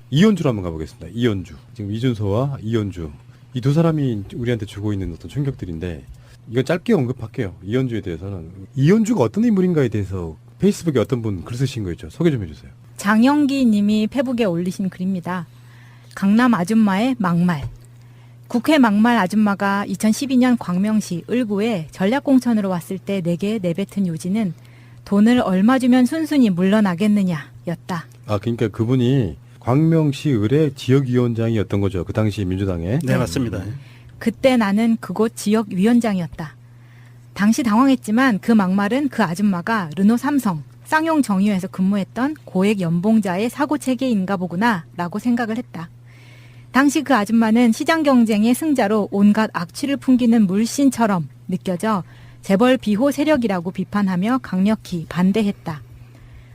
이현주로 한번 가보겠습니다. 이현주. 지금 이준서와 이현주. 이 두 사람이 우리한테 주고 있는 어떤 충격들인데 이건 짧게 언급할게요. 이현주에 대해서는. 이현주가 어떤 인물인가에 대해서 페이스북에 어떤 분 글 쓰신 거 있죠. 소개 좀 해주세요. 장영기 님이 페북에 올리신 글입니다. 강남 아줌마의 막말. 국회 막말 아줌마가 2012년 광명시 을구에 전략공천으로 왔을 때 내게 내뱉은 요지는 돈을 얼마 주면 순순히 물러나겠느냐 였다. 아, 그러니까 그분이 광명시 을의 지역위원장이었던 거죠. 그 당시 민주당에. 네, 맞습니다. 그때 나는 그곳 지역위원장이었다. 당시 당황했지만 그 막말은 그 아줌마가 르노 삼성 쌍용 정유에서 근무했던 고액 연봉자의 사고체계인가 보구나 라고 생각을 했다. 당시 그 아줌마는 시장 경쟁의 승자로 온갖 악취를 풍기는 물신처럼 느껴져 재벌 비호 세력이라고 비판하며 강력히 반대했다.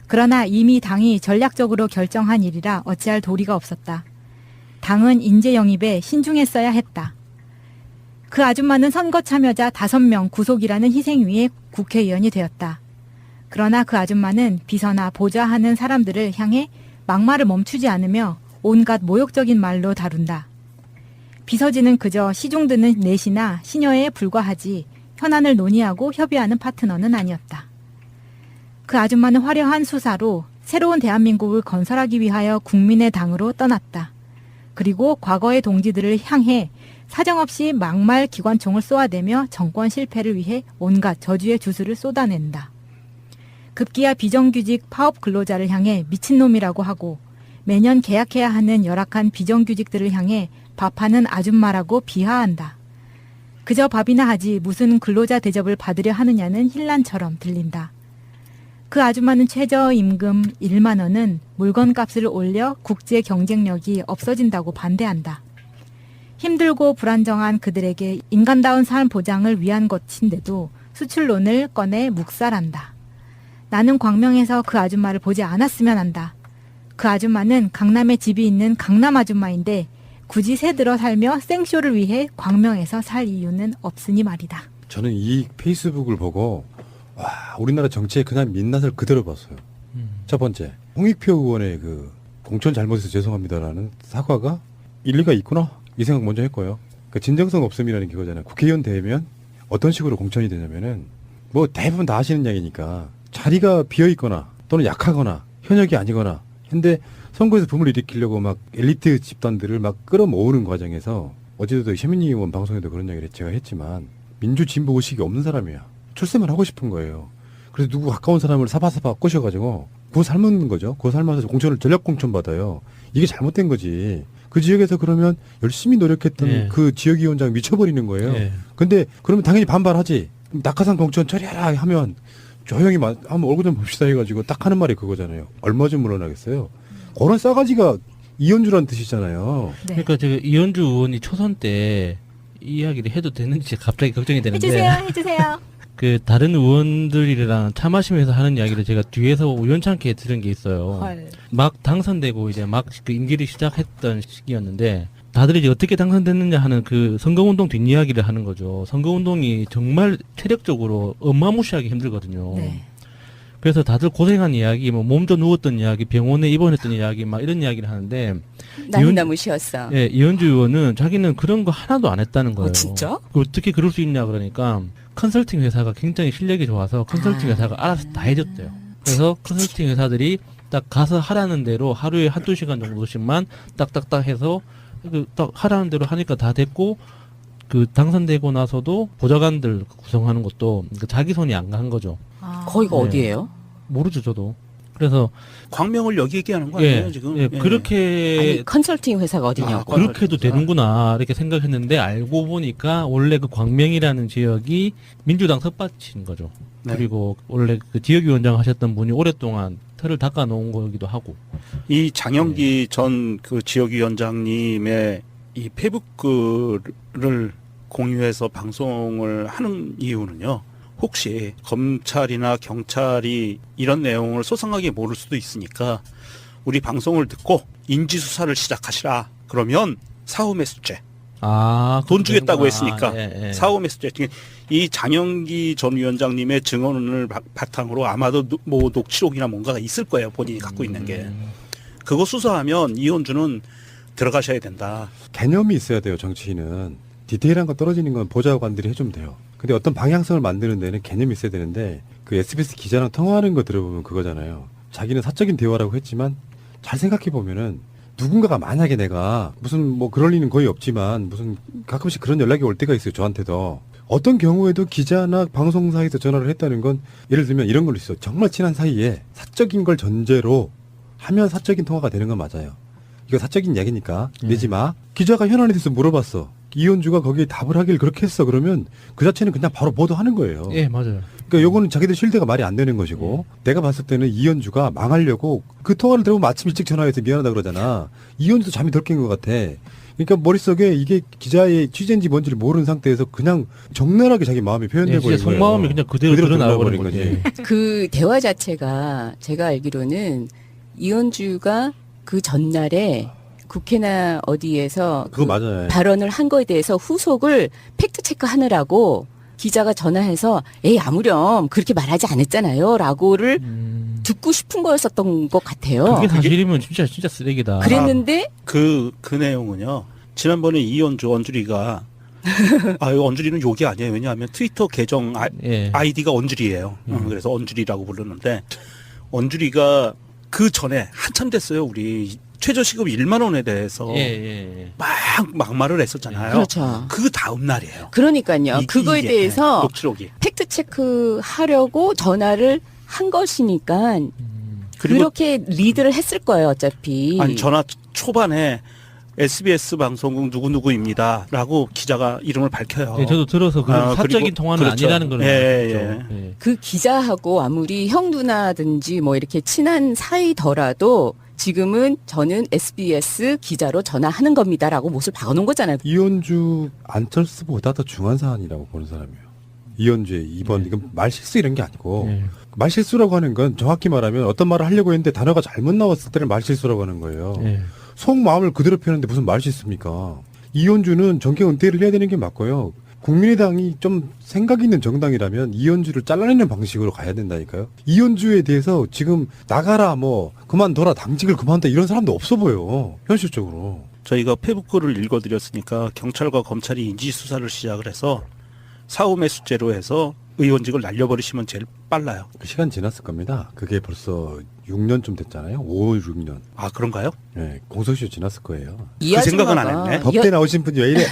그러나 이미 당이 전략적으로 결정한 일이라 어찌할 도리가 없었다. 당은 인재 영입에 신중했어야 했다. 그 아줌마는 선거 참여자 5명 구속이라는 희생 위에 국회의원이 되었다. 그러나 그 아줌마는 비서나 보좌하는 사람들을 향해 막말을 멈추지 않으며 온갖 모욕적인 말로 다룬다. 비서진은 그저 시중 드는 내시나 시녀에 불과하지 현안을 논의하고 협의하는 파트너는 아니었다. 그 아줌마는 화려한 수사로 새로운 대한민국을 건설하기 위하여 국민의 당으로 떠났다. 그리고 과거의 동지들을 향해 사정없이 막말 기관총을 쏘아대며 정권 실패를 위해 온갖 저주의 주술을 쏟아낸다. 급기야 비정규직 파업 근로자를 향해 미친놈이라고 하고 매년 계약해야 하는 열악한 비정규직들을 향해 밥하는 아줌마라고 비하한다. 그저 밥이나 하지 무슨 근로자 대접을 받으려 하느냐는 힐난처럼 들린다. 그 아줌마는 최저임금 1만 원은 물건값을 올려 국제 경쟁력이 없어진다고 반대한다. 힘들고 불안정한 그들에게 인간다운 삶 보장을 위한 것인데도 수출론을 꺼내 묵살한다. 나는 광명에서 그 아줌마를 보지 않았으면 한다. 그 아줌마는 강남에 집이 있는 강남 아줌마인데 굳이 새들어 살며 생쇼를 위해 광명에서 살 이유는 없으니 말이다. 저는 이 페이스북을 보고 와, 우리나라 정치의 그냥 민낯을 그대로 봤어요. 첫 번째, 홍익표 의원의 그 공천 잘못해서 죄송합니다라는 사과가 일리가 있구나 이 생각 먼저 했고요. 그 진정성 없음이라는 게 그거잖아요. 국회의원 되면 어떤 식으로 공천이 되냐면은 뭐 대부분 다 하시는 이야기니까 자리가 비어 있거나 또는 약하거나 현역이 아니거나 근데 선거에서 붐을 일으키려고 막 엘리트 집단들을 막 끌어모으는 과정에서 어제도 최민희 의원 방송에도 그런 이야기를 제가 했지만 민주 진보 의식이 없는 사람이야. 출세만 하고 싶은 거예요. 그래서 누구 가까운 사람을 사바사바 꼬셔가지고 그거 삶는 거죠. 그거 삶아서 공천을 전략 공천 받아요. 이게 잘못된 거지. 그 지역에서 그러면 열심히 노력했던 예. 그 지역위원장 미쳐버리는 거예요. 예. 근데 그러면 당연히 반발하지. 낙하산 공천 처리하라 하면 조용히 한번 얼굴 좀 봅시다 해가지고 딱 하는 말이 그거잖아요. 얼마 좀 물러나겠어요. 그런 싸가지가 이현주란 뜻이잖아요. 네. 그러니까 제가 이현주 의원이 초선 때 이야기를 해도 되는지 갑자기 걱정이 되는데 해주세요. 그 다른 의원들이랑 차 마시면서 하는 이야기를 제가 뒤에서 우연찮게 들은 게 있어요. 헐. 막 당선되고 이제 막 그 임기를 시작했던 시기였는데 다들 이제 어떻게 당선됐느냐 하는 그 선거운동 뒷이야기를 하는 거죠. 선거운동이 정말 체력적으로 어마무시하게 힘들거든요. 네. 그래서 다들 고생한 이야기, 뭐 몸져 누웠던 이야기, 병원에 입원했던 이야기, 막 이런 이야기를 하는데 나는 너무 쉬웠어. 예, 이현주 의원은 자기는 그런 거 하나도 안 했다는 거예요. 진짜? 어떻게 그럴 수 있냐 그러니까 컨설팅 회사가 굉장히 실력이 좋아서 컨설팅 회사가 알아서 다 해줬대요. 그래서 컨설팅 회사들이 딱 가서 하라는 대로 하루에 한두 시간 정도씩만 딱딱딱 해서 딱 하라는 대로 하니까 다 됐고 그 당선되고 나서도 보좌관들 구성하는 것도 자기 손이 안 간 거죠. 거기가 네. 어디예요? 모르죠 저도. 그래서 광명을 여기 얘기하는 거 아니에요 지금? 예, 그렇게 아니 컨설팅 회사가 어디냐고. 그렇게도 되는구나 이렇게 생각했는데 알고 보니까 원래 그 광명이라는 지역이 민주당 텃밭인 거죠. 네. 그리고 원래 그 지역위원장 하셨던 분이 오랫동안 틀을 닦아 놓은 거기도 하고. 이 장영기 전 그 지역위원장님의 이 페북 글을 공유해서 방송을 하는 이유는요. 혹시 검찰이나 경찰이 이런 내용을 소상하게 모를 수도 있으니까 우리 방송을 듣고 인지수사를 시작하시라. 그러면 사후매수죄. 돈 주겠다고 했으니까 사후매수죄. 이 장영기 전 위원장님의 증언을 바탕으로 아마도 뭐 녹취록이나 뭔가가 있을 거예요. 본인이 갖고 있는 게. 그거 수사하면 이현주는 들어가셔야 된다. 개념이 있어야 돼요. 정치인은 디테일한 거 떨어지는 건 보좌관들이 해주면 돼요. 근데 어떤 방향성을 만드는 데는 개념이 있어야 되는데 그 SBS 기자랑 통화하는 거 들어보면 그거잖아요. 자기는 사적인 대화라고 했지만 잘 생각해 보면은 누군가가 만약에 내가 무슨 뭐 그럴 리는 거의 없지만 무슨 가끔씩 그런 연락이 올 때가 있어요. 저한테도. 어떤 경우에도 기자나 방송사에서 전화를 했다는 건 예를 들면 이런 걸로 있어. 정말 친한 사이에 사적인 걸 전제로 하면 사적인 통화가 되는 건 맞아요. 이거 사적인 이야기니까 내지 마. 기자가 현안에 대해서 물어봤어. 이현주가 거기에 답을 하길 그렇게 했어. 그러면 그 자체는 그냥 바로 보도하는 거예요. 예, 맞아요. 그러니까 요거는 자기들 실대가 말이 안 되는 것이고 내가 봤을 때는 이현주가 망하려고 그 통화를 들어보면 아침 일찍 전화해서 미안하다 그러잖아. 이현주도 잠이 덜 깬 것 같아. 그러니까 머릿속에 이게 기자의 취재인지 뭔지를 모르는 상태에서 그냥 적나라하게 자기 마음이 표현돼 예, 버린 진짜 거예요. 속마음이 그냥 그대로 드러나버린 거지. 그 대화 자체가 제가 알기로는 이현주가 그 전날에 국회나 어디에서 그거 맞아요. 발언을 한 거에 대해서 후속을 팩트 체크하느라고 기자가 전화해서 에이 아무렴 그렇게 말하지 않았잖아요 라고를 듣고 싶은 거였었던 것 같아요. 그게 사실이면 진짜 쓰레기다. 그랬는데 그 내용은요. 지난번에 이현주 언주리가 언주리는 욕이 아니에요. 왜냐하면 트위터 계정 예. 아이디가 언주리예요. 그래서 언주리라고 부르는데 언주리가 그 전에 한참 됐어요. 우리 최저시급 1만 원에 대해서 예. 막 막말을 했었잖아요. 그렇죠. 그 다음 날이에요. 그러니까요. 그거에 대해서 녹취록이. 팩트 체크 하려고 전화를 한 것이니까 그리고 그렇게 리드를 했을 거예요. 어차피. 아니 전화 초반에 SBS 방송국 누구누구입니다라고 기자가 이름을 밝혀요. 예, 저도 들어서 그 사적인 그리고 통화는 그렇죠. 아니라는 걸 예, 알았죠. 예. 그 기자하고 아무리 형 누나든지 뭐 이렇게 친한 사이더라도 지금은 저는 SBS 기자로 전화하는 겁니다라고 못을 박아놓은 거잖아요. 이현주 안철수보다 더 중요한 사안이라고 보는 사람이에요. 이현주의 이번 이건 말실수 이런 게 아니고 예. 말실수라고 하는 건 정확히 말하면 어떤 말을 하려고 했는데 단어가 잘못 나왔을 때를 말실수라고 하는 거예요. 예. 속마음을 그대로 표현하는데 무슨 말실수입니까? 이현주는 정계 은퇴를 해야 되는 게 맞고요. 국민의당이 좀 생각 있는 정당이라면 이현주를 잘라내는 방식으로 가야 된다니까요. 이현주에 대해서 지금 나가라 뭐 그만둬라 당직을 그만둬 이런 사람도 없어 보여. 현실적으로. 저희가 페북글을 읽어드렸으니까 경찰과 검찰이 인지수사를 시작을 해서 사후매수죄로 해서 의원직을 날려버리시면 제일 빨라요. 시간 지났을 겁니다. 그게 벌써 6년쯤 됐잖아요. 5, 6년. 아 그런가요? 네, 공소시효 지났을 거예요. 이 그 생각은 안 아줌마가 했네. 법대 나오신 분이 왜 이래?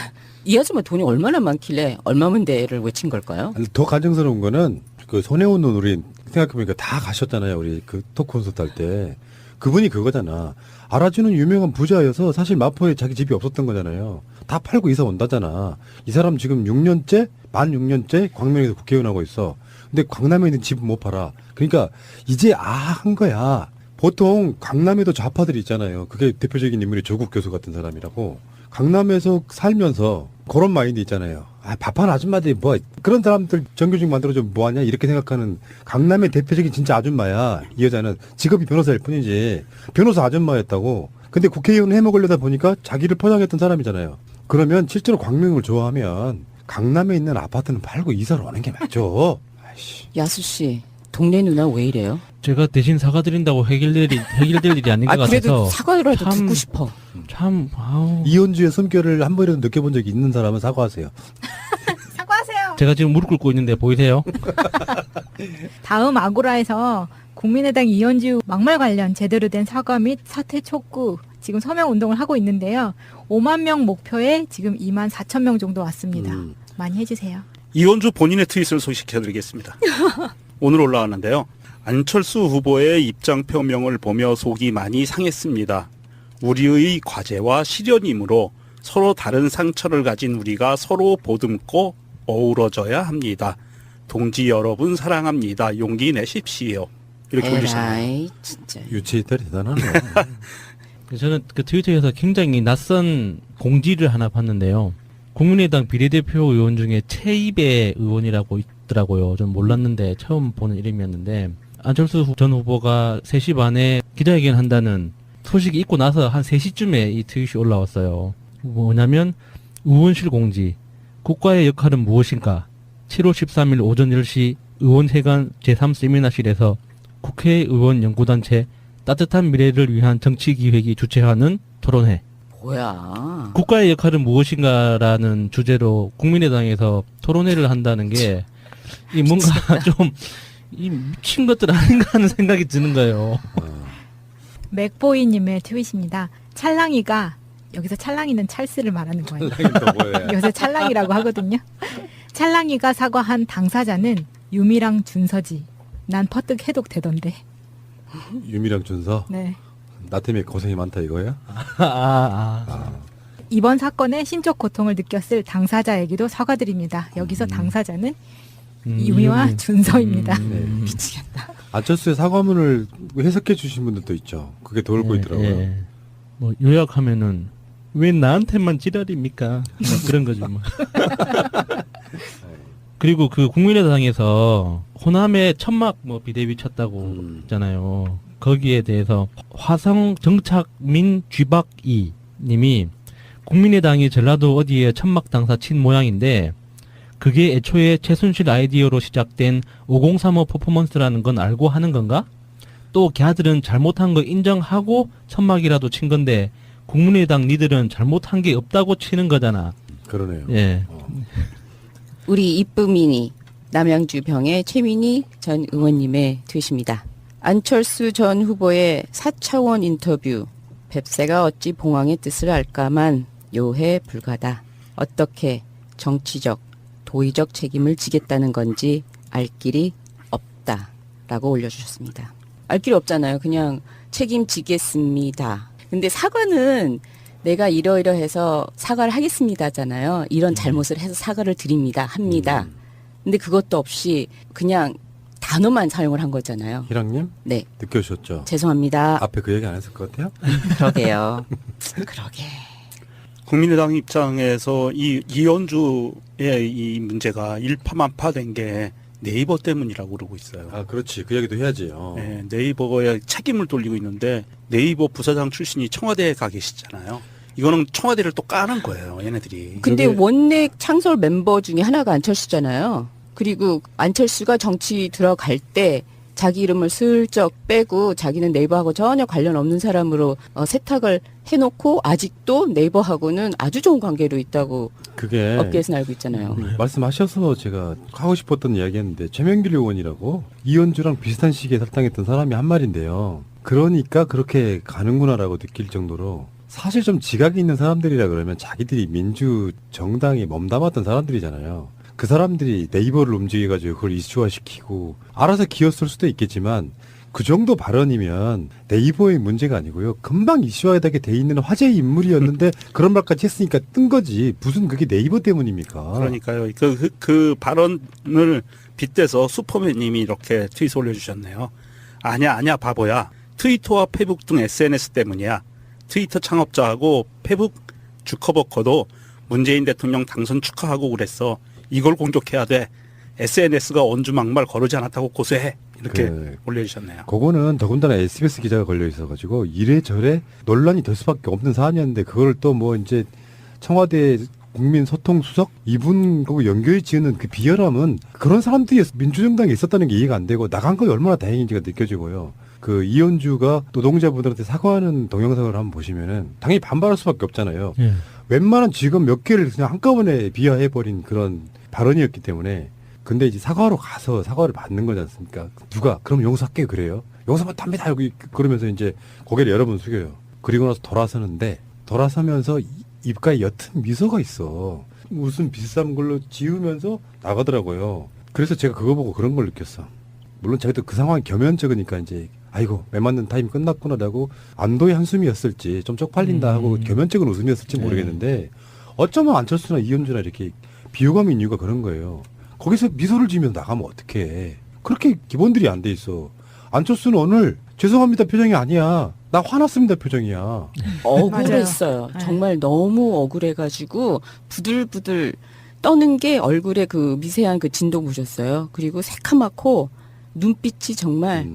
이 아줌마 돈이 얼마나 많길래 얼마면 돼를 외친 걸까요? 아니, 더 가정스러운 거는 그 손혜원 nun 우리 생각해보니까 다 가셨잖아요. 우리 그 토크 콘서트 할 때. 그분이 그거잖아. 알아주는 유명한 부자여서 사실 마포에 자기 집이 없었던 거잖아요. 다 팔고 이사 온다잖아. 이 사람 지금 6년째, 만 6년째 광명에서 국회의원 하고 있어. 근데 강남에 있는 집은 못 팔아. 그러니까 이제 한 거야. 보통 강남에도 좌파들이 있잖아요. 그게 대표적인 인물이 조국 교수 같은 사람이라고. 강남에서 살면서 그런 마인드 있잖아요. 밥한 아줌마들이 뭐 그런 사람들 정규직 만들어주면 뭐하냐 이렇게 생각하는 강남의 대표적인 진짜 아줌마야. 이 여자는 직업이 변호사일 뿐이지 변호사 아줌마였다고. 근데 국회의원 해먹으려다 보니까 자기를 포장했던 사람이잖아요. 그러면 실제로 광명을 좋아하면 강남에 있는 아파트는 팔고 이사를 오는 게 맞죠. 아이씨. 야수 씨, 동네 누나 왜 이래요? 제가 대신 사과드린다고 해결될 일이 아닌 것 그래도 같아서 사과라도 참- 듣고 싶어. 참 아우. 이현주의 숨결을 한 번이라도 느껴본 적이 있는 사람은 사과하세요. 사과하세요. 제가 지금 무릎 꿇고 있는데 보이세요? 다음 아고라에서 국민의당 이현주 막말 관련 제대로 된 사과 및 사퇴 촉구 지금 서명 운동을 하고 있는데요. 5만 명 목표에 지금 2만 4천 명 정도 왔습니다. 많이 해주세요. 이현주 본인의 트윗을 소식해드리겠습니다. 오늘 올라왔는데요. 안철수 후보의 입장 표명을 보며 속이 많이 상했습니다. 우리의 과제와 시련이므로 서로 다른 상처를 가진 우리가 서로 보듬고 어우러져야 합니다. 동지 여러분 사랑합니다. 용기 내십시오. 이렇게 올리셨네요. 에라이 진짜. 유치이탈이 대단하네. 저는 그 트위터에서 굉장히 낯선 공지를 하나 봤는데요. 국민의당 비례대표 의원 중에 최입의 의원이라고 있더라고요. 전 몰랐는데 처음 보는 이름이었는데 안철수 전 후보가 3시 반에 기자회견 한다는 소식이 있고 나서 한 3시쯤에 이 트윗이 올라왔어요. 뭐냐면 의원실 공지 국가의 역할은 무엇인가 7월 13일 오전 10시 의원회관 제3세미나실에서 국회의원 연구단체 따뜻한 미래를 위한 정치 기획이 주최하는 토론회. 뭐야? 국가의 역할은 무엇인가라는 주제로 국민의당에서 토론회를 한다는 게 이 뭔가 좀 이 미친 것들 아닌가 하는 생각이 드는 거예요. 맥보이님의 트윗입니다. 찰랑이가 여기서 찰랑이는 찰스를 말하는 거예요. 또 뭐예요? 요새 찰랑이라고 하거든요. 찰랑이가 사과한 당사자는 유미랑 준서지. 난 퍼뜩 해독되던데. 유미랑 준서 네. 나 때문에 고생이 많다 이거야? 이번 사건에 심적 고통을 느꼈을 당사자에게도 사과드립니다. 여기서 당사자는 유미와 준서입니다. 네. 미치겠다. 안철수의 사과문을 해석해 주신 분들도 있죠. 그게 돌고 있더라고요. 예. 뭐 요약하면은 왜 나한테만 지랄입니까? 뭐 그런 거죠. 뭐. 그리고 그 국민의당에서 호남에 천막 뭐 비대위 쳤다고 했잖아요. 거기에 대해서 화성 정착민 쥐박이 님이 국민의당이 전라도 어디에 천막 당사 친 모양인데 그게 애초에 최순실 아이디어로 시작된 5035 퍼포먼스라는 건 알고 하는 건가? 또 걔들은 잘못한 거 인정하고 천막이라도 친 건데 국민의당 니들은 잘못한 게 없다고 치는 거잖아. 그러네요. 예. 우리 이쁨이니 남양주 병의 최민희 전 의원님의 트윗입니다. 안철수 전 후보의 4차원 인터뷰. 뱁새가 어찌 봉황의 뜻을 알까만 요해 불가다. 어떻게 정치적, 도의적 책임을 지겠다는 건지 알 길이 없다. 라고 올려주셨습니다. 알 길이 없잖아요. 그냥 책임지겠습니다. 근데 사과는 내가 이러이러해서 사과를 하겠습니다잖아요. 이런 잘못을 해서 사과를 드립니다. 합니다. 근데 그것도 없이 그냥 단어만 사용을 한 거잖아요. 희랑님 네. 느껴주셨죠? 죄송합니다. 앞에 그 얘기 안 했을 것 같아요? 그러게요. 그러게. 국민의당 입장에서 이 이현주의 이 문제가 일파만파된 게 네이버 때문이라고 그러고 있어요. 아 그렇지. 그 얘기도 해야지. 네, 네이버에 책임을 돌리고 있는데 네이버 부사장 출신이 청와대에 가 계시잖아요. 이거는 청와대를 또 까는 거예요, 얘네들이. 근데 여기- 원내 창설 멤버 중에 하나가 안철수잖아요. 그리고 안철수가 정치 들어갈 때 자기 이름을 슬쩍 빼고 자기는 네이버하고 전혀 관련 없는 사람으로 세탁을 해놓고 아직도 네이버하고는 아주 좋은 관계로 있다고 그게 업계에서는 알고 있잖아요. 말씀하셔서 제가 하고 싶었던 이야기였는데 최명길 의원이라고 이현주랑 비슷한 시기에 탈당했던 사람이 한 말인데요. 그러니까 그렇게 가는구나라고 느낄 정도로 사실 좀 지각이 있는 사람들이라 그러면 자기들이 민주 정당에 몸담았던 사람들이잖아요. 그 사람들이 네이버를 움직여가지고 그걸 이슈화시키고 알아서 기었을 수도 있겠지만 그 정도 발언이면 네이버의 문제가 아니고요. 금방 이슈화되게 돼 있는 화제의 인물이었는데 그런 말까지 했으니까 뜬 거지. 무슨 그게 네이버 때문입니까? 그러니까요. 그 발언을 빗대서 슈퍼맨님이 이렇게 트윗 올려주셨네요. 아니야, 바보야. 트위터와 페북 등 SNS 때문이야. 트위터 창업자하고 페북 주커버커도 문재인 대통령 당선 축하하고 그랬어. 이걸 공격해야 돼. SNS가 언주막말 거르지 않았다고 고소해. 이렇게 올려주셨네요. 그거는 더군다나 SBS 기자가 걸려 있어가지고 이래저래 논란이 될 수밖에 없는 사안이었는데 그걸 또 뭐 이제 청와대 국민소통수석 이분하고 연결 지으는 그 비열함은 그런 사람들이 민주정당에 있었다는 게 이해가 안 되고 나간 거 얼마나 다행인지가 느껴지고요. 그 이현주가 노동자분들한테 사과하는 동영상을 한번 보시면은 당연히 반발할 수밖에 없잖아요. 예. 웬만한 직업 몇 개를 그냥 한꺼번에 비하해버린 그런 발언이었기 때문에 근데 이제 사과하러 가서 사과를 받는 거지 않습니까? 누가 그럼 용서할게요 그래요? 용서하면 답니다 여기 그러면서 이제 고개를 여러 번 숙여요. 그리고 나서 돌아서는데 돌아서면서 입가에 옅은 미소가 있어. 무슨 비싼 걸로 지우면서 나가더라고요. 그래서 제가 그거 보고 그런 걸 느꼈어. 물론 제가 또 그 상황이 겸연쩍으니까 이제 아이고 매 맞는 타임이 끝났구나라고 안도의 한숨이었을지 좀 쪽팔린다 하고 겸연쩍은 웃음이었을지 모르겠는데 어쩌면 안철수나 이현주나 이렇게 비호감이 있는 이유가 그런 거예요. 거기서 미소를 지으면서 나가면 어떡해. 그렇게 기본들이 안 돼 있어. 안철수는 오늘 죄송합니다 표정이 아니야. 나 화났습니다 표정이야. 억울했어요. 맞아요. 정말 너무 억울해가지고 부들부들 떠는 게 얼굴에 그 미세한 그 진동 보셨어요. 그리고 새카맣고 눈빛이 정말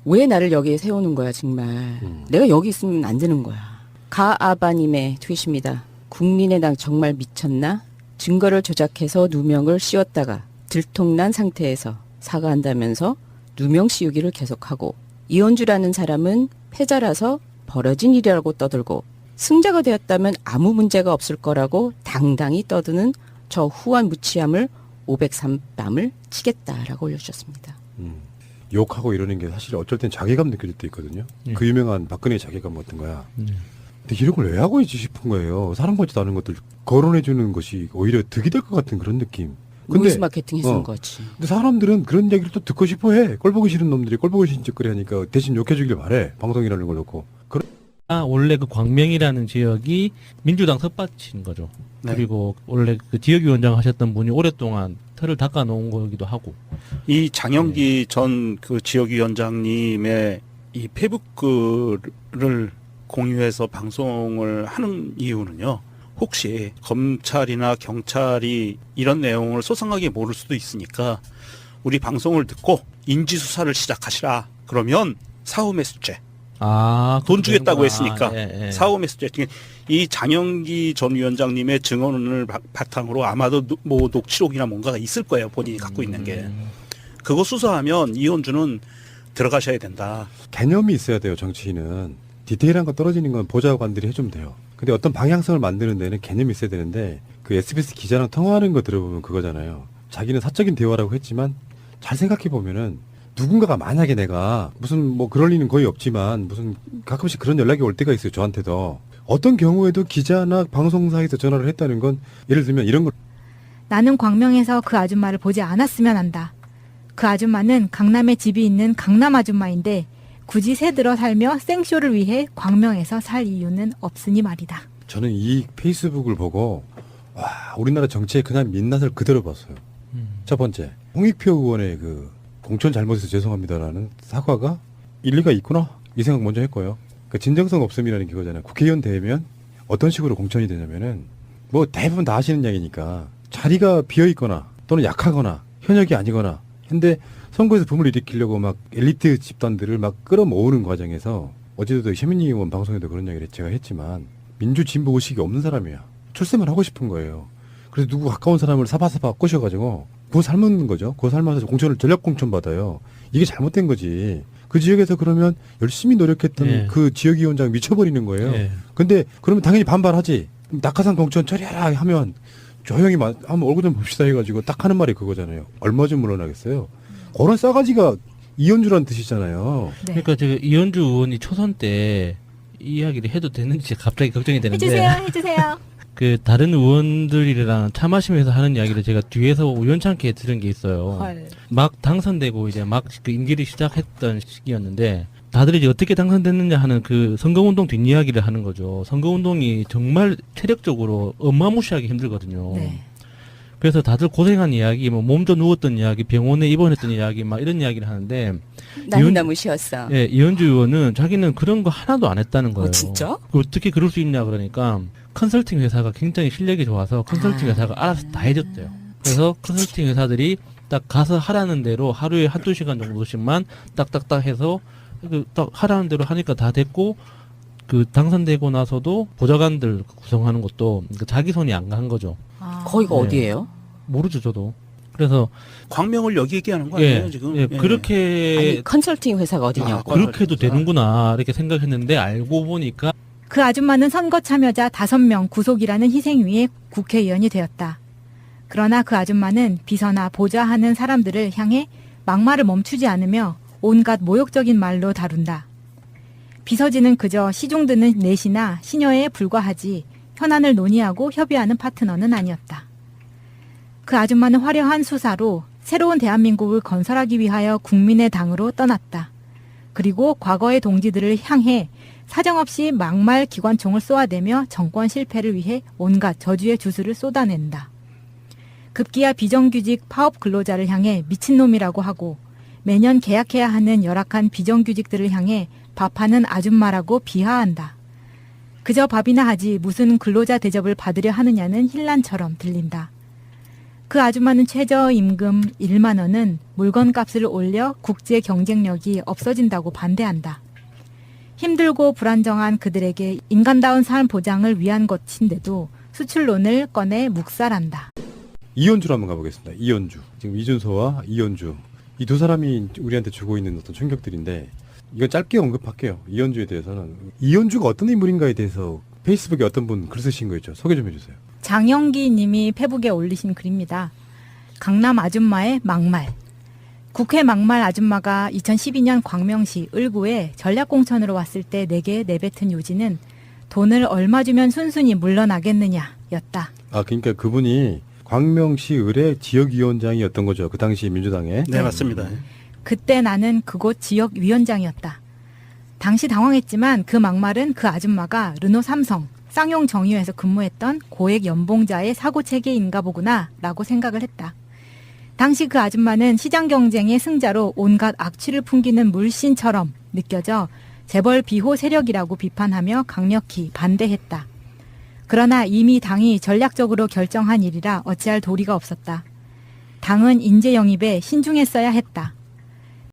왜 나를 여기에 세우는 거야 정말. 내가 여기 있으면 안 되는 거야. 가아바님의 트윗입니다. 국민의당 정말 미쳤나? 증거를 조작해서 누명을 씌웠다가 들통난 상태에서 사과한다면서 누명 씌우기를 계속하고 이현주라는 사람은 패자라서 벌어진 일이라고 떠들고 승자가 되었다면 아무 문제가 없을 거라고 당당히 떠드는 저 후한 무치함을 503뺨을 치겠다라고 올려주셨습니다. 욕하고 이러는 게 사실 어쩔 땐 자괴감 느껴질 때 있거든요. 그 유명한 박근혜 자괴감 같은 거야. 근데 이런 걸 왜 하고 있지 싶은 거예요. 사람 같지도 않은 것들 거론해주는 것이 오히려 득이 될 것 같은 그런 느낌. 노이즈 마케팅 해준 거지. 근데 사람들은 그런 얘기를 또 듣고 싶어 해. 꼴 보기 싫은 놈들이 꼴 보기 싫은 짓거리 하니까 대신 욕해주길 바래. 방송이라는 걸 놓고. 원래 그 광명이라는 지역이 민주당 텃밭인 거죠. 네. 그리고 원래 그 지역위원장 하셨던 분이 오랫동안 틀을 닦아놓은 거기도 하고. 이 장영기 전 그 지역위원장님의 이 페이북 글을 공유해서 방송을 하는 이유는요. 혹시 검찰이나 경찰이 이런 내용을 소상하게 모를 수도 있으니까 우리 방송을 듣고 인지수사를 시작하시라. 그러면 사후매수죄. 돈 주겠다고 했으니까 사후매수죄. 이 장영기 전 위원장님의 증언을 바탕으로 아마도 뭐 녹취록이나 뭔가가 있을 거예요. 본인이 갖고 있는 게. 그거 수사하면 이현주는 들어가셔야 된다. 개념이 있어야 돼요. 정치인은. 디테일한 거 떨어지는 건 보좌관들이 해주면 돼요. 근데 어떤 방향성을 만드는 데는 개념이 있어야 되는데 그 SBS 기자랑 통화하는 거 들어보면 그거잖아요. 자기는 사적인 대화라고 했지만 잘 생각해 보면은 누군가가 만약에 내가 무슨 뭐 그럴 리는 거의 없지만 무슨 가끔씩 그런 연락이 올 때가 있어요. 저한테도. 어떤 경우에도 기자나 방송사에서 전화를 했다는 건 예를 들면 이런 걸. 나는 광명에서 그 아줌마를 보지 않았으면 한다. 그 아줌마는 강남에 집이 있는 강남 아줌마인데 굳이 새들어 살며 생쇼를 위해 광명에서 살 이유는 없으니 말이다. 저는 이 페이스북을 보고 와 우리나라 정치의 그냥 민낯을 그대로 봤어요. 첫 번째 홍익표 의원의 그 공천 잘못해서 죄송합니다라는 사과가 일리가 있구나 이 생각 먼저 했고요. 그 진정성 없음이라는 게 그거잖아요. 국회의원 되면 어떤 식으로 공천이 되냐면은 뭐 대부분 다 하시는 이야기니까 자리가 비어 있거나 또는 약하거나 현역이 아니거나 근데 선거에서 붐을 일으키려고 막 엘리트 집단들을 막 끌어모으는 과정에서 어제도 최민희 의원 방송에도 그런 이야기를 제가 했지만 민주 진보 의식이 없는 사람이야. 출세만 하고 싶은 거예요. 그래서 누구 가까운 사람을 사바사바 꼬셔가지고 그거 삶는 거죠. 그거 삶아서 공천을 전략 공천 받아요. 이게 잘못된 거지. 그 지역에서 그러면 열심히 노력했던 그 지역위원장 미쳐버리는 거예요. 근데 그러면 당연히 반발하지. 낙하산 공천 처리하라 하면 조용히 한번 얼굴 좀 봅시다 해가지고 딱 하는 말이 그거잖아요. 얼마 좀 물러나겠어요. 그런 싸가지가 이현주란 뜻이잖아요. 네. 그러니까 제가 이현주 의원이 초선 때 이야기를 해도 되는지 갑자기 걱정이 되는데. 해주세요. 그 다른 의원들이랑 차 마시면서 하는 이야기를 제가 뒤에서 우연찮게 들은 게 있어요. 헐. 막 당선되고 이제 막 그 임기를 시작했던 시기였는데 다들 이제 어떻게 당선됐느냐 하는 그 선거운동 뒷이야기를 하는 거죠. 선거운동이 정말 체력적으로 어마무시하게 힘들거든요. 네. 그래서 다들 고생한 이야기, 뭐 몸져 누웠던 이야기, 병원에 입원했던 이야기, 막 이런 이야기를 하는데 나무나무 쉬었어. 예, 이현주 의원은 자기는 그런 거 하나도 안 했다는 거예요. 진짜? 어떻게 그럴 수 있냐 그러니까 컨설팅 회사가 굉장히 실력이 좋아서 컨설팅 회사가 알아서 다 해줬대요. 그래서 컨설팅 회사들이 딱 가서 하라는 대로 하루에 한두 시간 정도씩만 딱딱딱 해서 딱 하라는 대로 하니까 다 됐고 그 당선되고 나서도 보좌관들 구성하는 것도 자기 손이 안 간 거죠. 거기가 네. 어디예요? 모르죠 저도. 그래서 광명을 여기 얘기하는 거 아니에요 지금? 예. 그렇게 아니 컨설팅 회사가 어디냐고. 그렇게 해도 되는구나 이렇게 생각했는데 알고 보니까 그 아줌마는 선거 참여자 5명 구속이라는 희생 위에 국회의원이 되었다. 그러나 그 아줌마는 비서나 보좌하는 사람들을 향해 막말을 멈추지 않으며 온갖 모욕적인 말로 다룬다. 비서진은 그저 시중 드는 내시나 시녀에 불과하지 현안을 논의하고 협의하는 파트너는 아니었다. 그 아줌마는 화려한 수사로 새로운 대한민국을 건설하기 위하여 국민의 당으로 떠났다. 그리고 과거의 동지들을 향해 사정없이 막말 기관총을 쏘아대며 정권 실패를 위해 온갖 저주의 주술을 쏟아낸다. 급기야 비정규직 파업 근로자를 향해 미친놈이라고 하고 매년 계약해야 하는 열악한 비정규직들을 향해 밥하는 아줌마라고 비하한다. 그저 밥이나 하지 무슨 근로자 대접을 받으려 하느냐는 힐난처럼 들린다. 그 아줌마는 최저임금 1만 원은 물건값을 올려 국제 경쟁력이 없어진다고 반대한다. 힘들고 불안정한 그들에게 인간다운 삶 보장을 위한 것인데도 수출론을 꺼내 묵살한다. 이현주로 한번 가보겠습니다. 이현주. 지금 이준서와 이현주. 이 두 사람이 우리한테 주고 있는 어떤 충격들인데 이건 짧게 언급할게요. 이현주에 대해서는. 이현주가 어떤 인물인가에 대해서 페이스북에 어떤 분 글 쓰신 거 있죠. 소개 좀 해주세요. 장영기 님이 페북에 올리신 글입니다. 강남 아줌마의 막말. 국회 막말 아줌마가 2012년 광명시 을구에 전략공천으로 왔을 때 내게 내뱉은 요지는 돈을 얼마 주면 순순히 물러나겠느냐였다. 아, 그러니까 그분이 광명시 을의 지역위원장이었던 거죠. 그 당시 민주당에. 네, 맞습니다. 그때 나는 그곳 지역위원장이었다. 당시 당황했지만 그 막말은 그 아줌마가 르노 삼성 쌍용 정유에서 근무했던 고액 연봉자의 사고 체계인가 보구나 라고 생각을 했다. 당시 그 아줌마는 시장 경쟁의 승자로 온갖 악취를 풍기는 물신처럼 느껴져 재벌 비호 세력이라고 비판하며 강력히 반대했다. 그러나 이미 당이 전략적으로 결정한 일이라 어찌할 도리가 없었다. 당은 인재 영입에 신중했어야 했다.